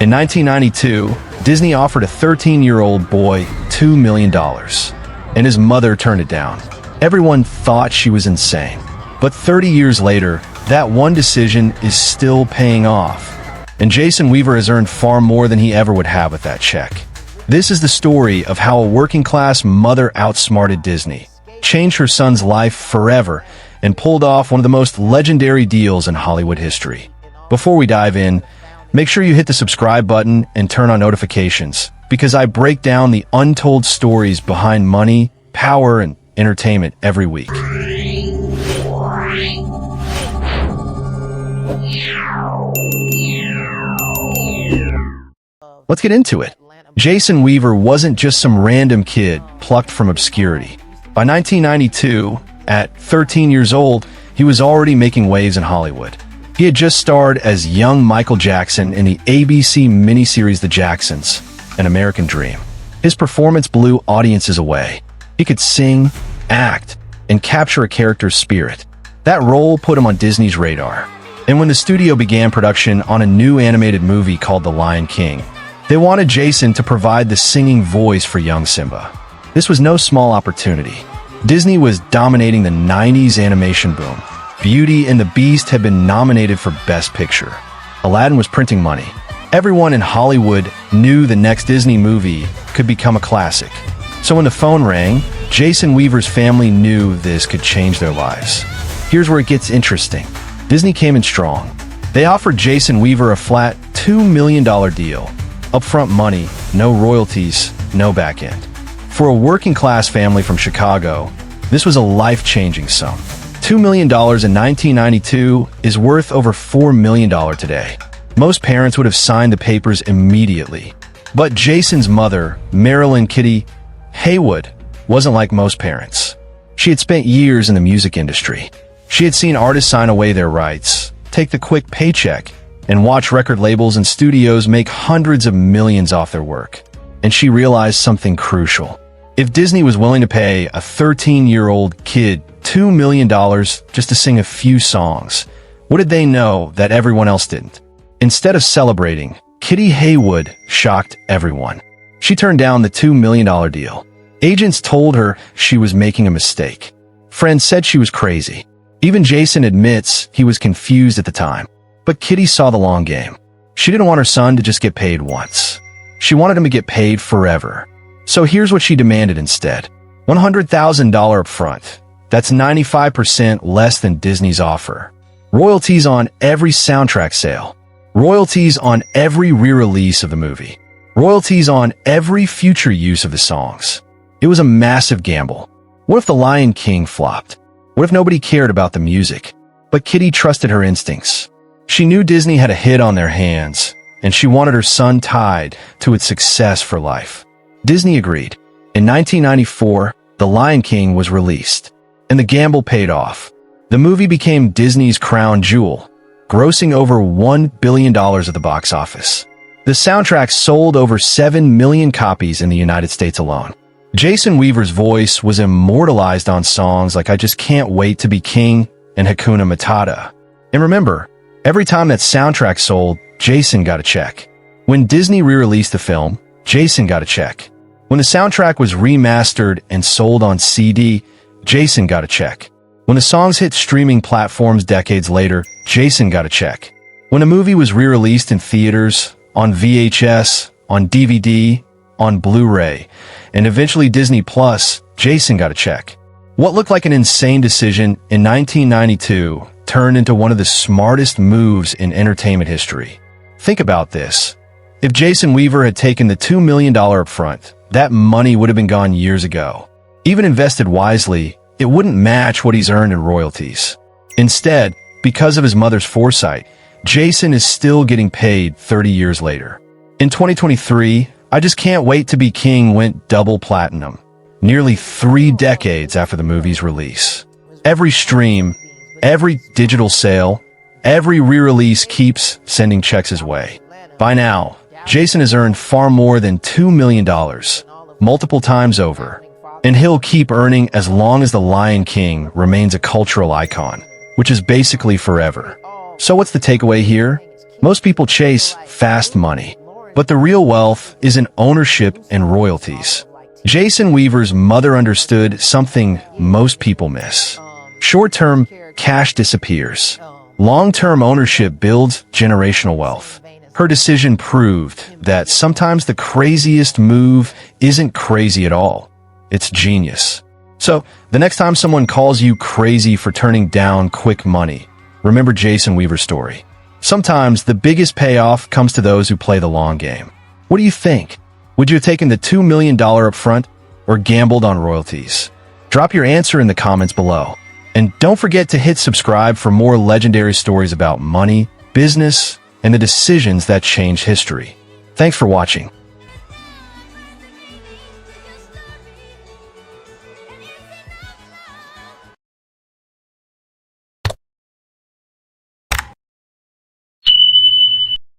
In 1992, Disney offered a 13-year-old boy $2 million, and his mother turned it down. Everyone thought she was insane. But 30 years later, that one decision is still paying off. And Jason Weaver has earned far more than he ever would have with that check. This is the story of how a working-class mother outsmarted Disney, changed her son's life forever, and pulled off one of the most legendary deals in Hollywood history. Before we dive in, make sure you hit the subscribe button and turn on notifications, because I break down the untold stories behind money, power, and entertainment every week. Let's get into it. Jason Weaver wasn't just some random kid plucked from obscurity. By 1992, at 13 years old, he was already making waves in Hollywood. He had just starred as young Michael Jackson in the ABC miniseries The Jacksons, An American Dream. His performance blew audiences away. He could sing, act, and capture a character's spirit. That role put him on Disney's radar. And when the studio began production on a new animated movie called The Lion King, they wanted Jason to provide the singing voice for young Simba. This was no small opportunity. Disney was dominating the 90s animation boom. Beauty and the Beast had been nominated for Best Picture. Aladdin was printing money. Everyone in Hollywood knew the next Disney movie could become a classic. So when the phone rang, Jason Weaver's family knew this could change their lives. Here's where it gets interesting. Disney came in strong. They offered Jason Weaver a flat $2 million deal. Upfront money, no royalties, no back end. For a working-class family from Chicago, this was a life-changing sum. $2 million in 1992 is worth over $4 million today. Most parents would have signed the papers immediately. But Jason's mother, Marilyn Kitty Haywood, wasn't like most parents. She had spent years in the music industry. She had seen artists sign away their rights, take the quick paycheck, and watch record labels and studios make hundreds of millions off their work. And she realized something crucial. If Disney was willing to pay a 13-year-old kid $2 million just to sing a few songs, what did they know that everyone else didn't? Instead of celebrating, Kitty Haywood shocked everyone. She turned down the $2 million deal. Agents told her she was making a mistake. Friends said she was crazy. Even Jason admits he was confused at the time. But Kitty saw the long game. She didn't want her son to just get paid once. She wanted him to get paid forever. So here's what she demanded instead. $100,000 up front. That's 95% less than Disney's offer. Royalties on every soundtrack sale. Royalties on every re-release of the movie. Royalties on every future use of the songs. It was a massive gamble. What if The Lion King flopped? What if nobody cared about the music? But Kitty trusted her instincts. She knew Disney had a hit on their hands, and she wanted her son tied to its success for life. Disney agreed. In 1994, The Lion King was released, and the gamble paid off. The movie became Disney's crown jewel, grossing over $1 billion at the box office. The soundtrack sold over 7 million copies in the United States alone. Jason Weaver's voice was immortalized on songs like I Just Can't Wait to Be King and Hakuna Matata. And remember, every time that soundtrack sold, Jason got a check. When Disney re-released the film, Jason got a check. When the soundtrack was remastered and sold on CD, Jason got a check. When the songs hit streaming platforms decades later, Jason got a check. When a movie was re-released in theaters, on VHS, on DVD, on Blu-ray, and eventually Disney Plus, Jason got a check. What looked like an insane decision in 1992 turned into one of the smartest moves in entertainment history. Think about this. If Jason Weaver had taken the $2 million upfront, that money would have been gone years ago. Even invested wisely, it wouldn't match what he's earned in royalties. Instead, because of his mother's foresight, Jason is still getting paid 30 years later. In 2023, I Just Can't Wait to Be King went double platinum, nearly 3 decades after the movie's release. Every stream, every digital sale, every re-release keeps sending checks his way. By now, Jason has earned far more than $2 million, multiple times over. And he'll keep earning as long as The Lion King remains a cultural icon, which is basically forever. So what's the takeaway here? Most people chase fast money. But the real wealth is in ownership and royalties. Jason Weaver's mother understood something most people miss. Short-term cash disappears. Long-term ownership builds generational wealth. Her decision proved that sometimes the craziest move isn't crazy at all. It's genius. So, the next time someone calls you crazy for turning down quick money, remember Jason Weaver's story. Sometimes the biggest payoff comes to those who play the long game. What do you think? Would you have taken the $2 million up front or gambled on royalties? Drop your answer in the comments below. And don't forget to hit subscribe for more legendary stories about money, business, and the decisions that change history. Thanks for watching.